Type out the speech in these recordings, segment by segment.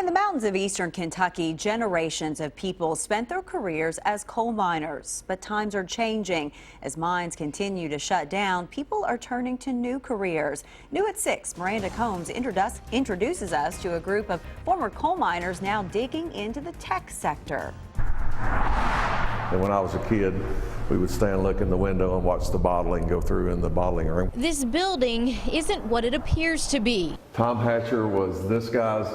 In the mountains of eastern Kentucky, generations of people spent their careers as coal miners. But times are changing. As mines continue to shut down, people are turning to new careers. New at 6, Miranda Combs introduces us to a group of former coal miners now digging into the tech sector. And when I was a kid, we would stand, look in the window and watch the bottling go through in the bottling room. This building isn't what it appears to be. Tom Hatcher was this guy's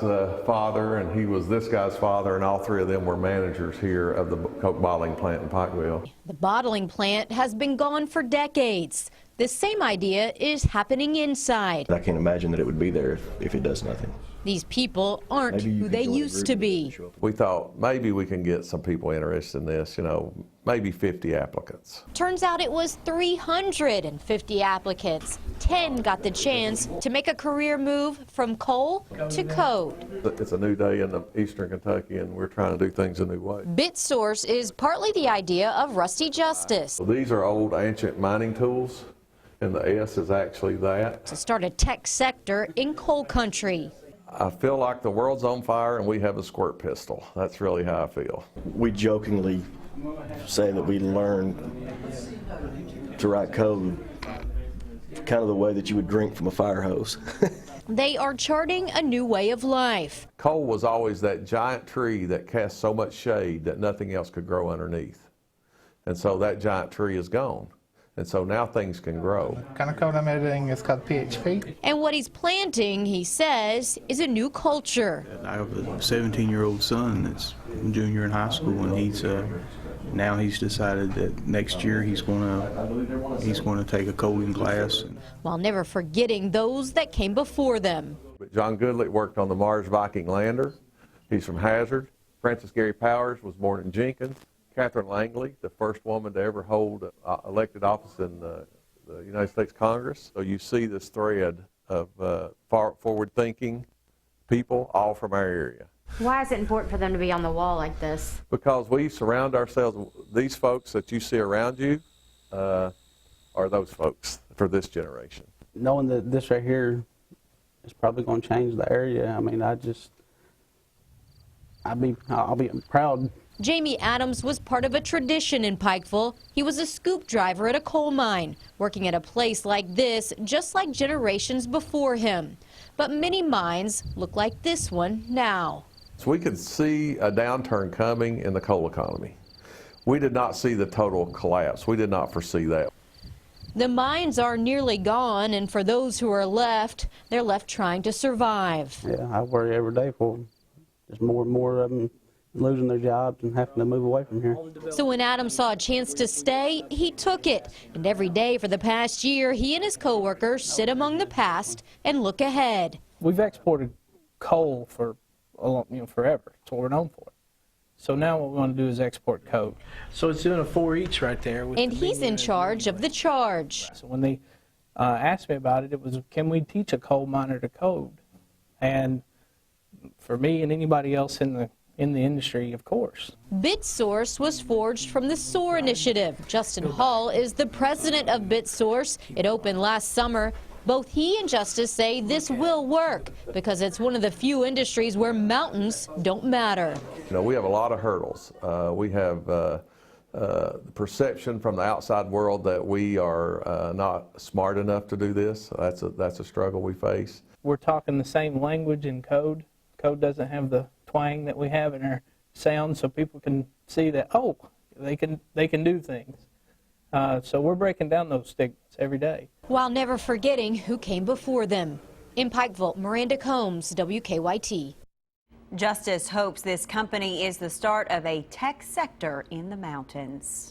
father, and he was this guy's father, and all three of them were managers here of the coke bottling plant in Pikeville. The bottling plant has been gone for decades. The same idea is happening inside. I can't imagine that it would be there if it does nothing. These people aren't who they used to be. We thought maybe we can get some people interested in this, maybe 50 applicants. Turns out it was 350 applicants. 10 got the chance to make a career move from coal to code. It's a new day in eastern Kentucky, and we're trying to do things a new way. BitSource is partly the idea of Rusty Justice. So these are old ancient mining tools, and the S is actually that. To start a tech sector in coal country. I feel like the world's on fire and we have a squirt pistol. That's really how I feel. We jokingly say that we learned to write code kind of the way that you would drink from a fire hose. They are charting a new way of life. Coal was always that giant tree that cast so much shade that nothing else could grow underneath. And so that giant tree is gone. And so now things can grow. Kind of code I'm editing is called PHP. And what he's planting, he says, is a new culture. I have a 17-year-old son that's a junior in high school, and now he's decided that next year he's going to take a coding class. While never forgetting those that came before them. But John Goodlett worked on the Mars Viking lander. He's from Hazard. Francis Gary Powers was born in Jenkins. Catherine Langley, the first woman to ever hold elected office in the United States Congress. So you see this thread of forward-thinking people, all from our area. Why is it important for them to be on the wall like this? Because we surround ourselves, these folks that you see around you are those folks for this generation. Knowing that this right here is probably going to change the area, I mean, I'll be proud. Jamie Adams was part of a tradition in Pikeville. He was a scoop driver at a coal mine, working at a place like this, just like generations before him. But many mines look like this one now. So we could see a downturn coming in the coal economy. We did not see the total collapse. We did not foresee that. The mines are nearly gone, and for those who are left, they're left trying to survive. Yeah, I worry every day for them. There's more and more of them losing their jobs and having to move away from here. So when Adam saw a chance to stay, he took it. And every day for the past year, he and his co-workers sit among the past and look ahead. We've exported coal for forever. That's what we're known for. So now what we want to do is export code. So it's doing a 4 each right there. And he's in charge of the charge. So when they asked me about it, it was, can we teach a coal miner to code? And for me and anybody else in the industry, of course. BitSource was forged from the SOAR initiative. Justin Hall is the president of BitSource. It opened last summer. Both he and Justice say this will work because it's one of the few industries where mountains don't matter. We have a lot of hurdles. We have the perception from the outside world that we are not smart enough to do this. That's a struggle we face. We're talking the same language in code. Code doesn't have the twang that we have in our sound, so people can see that, oh, they can do things. So we're breaking down those stigmas every day. While never forgetting who came before them. In Pikeville, Miranda Combs, WKYT. Justice hopes this company is the start of a tech sector in the mountains.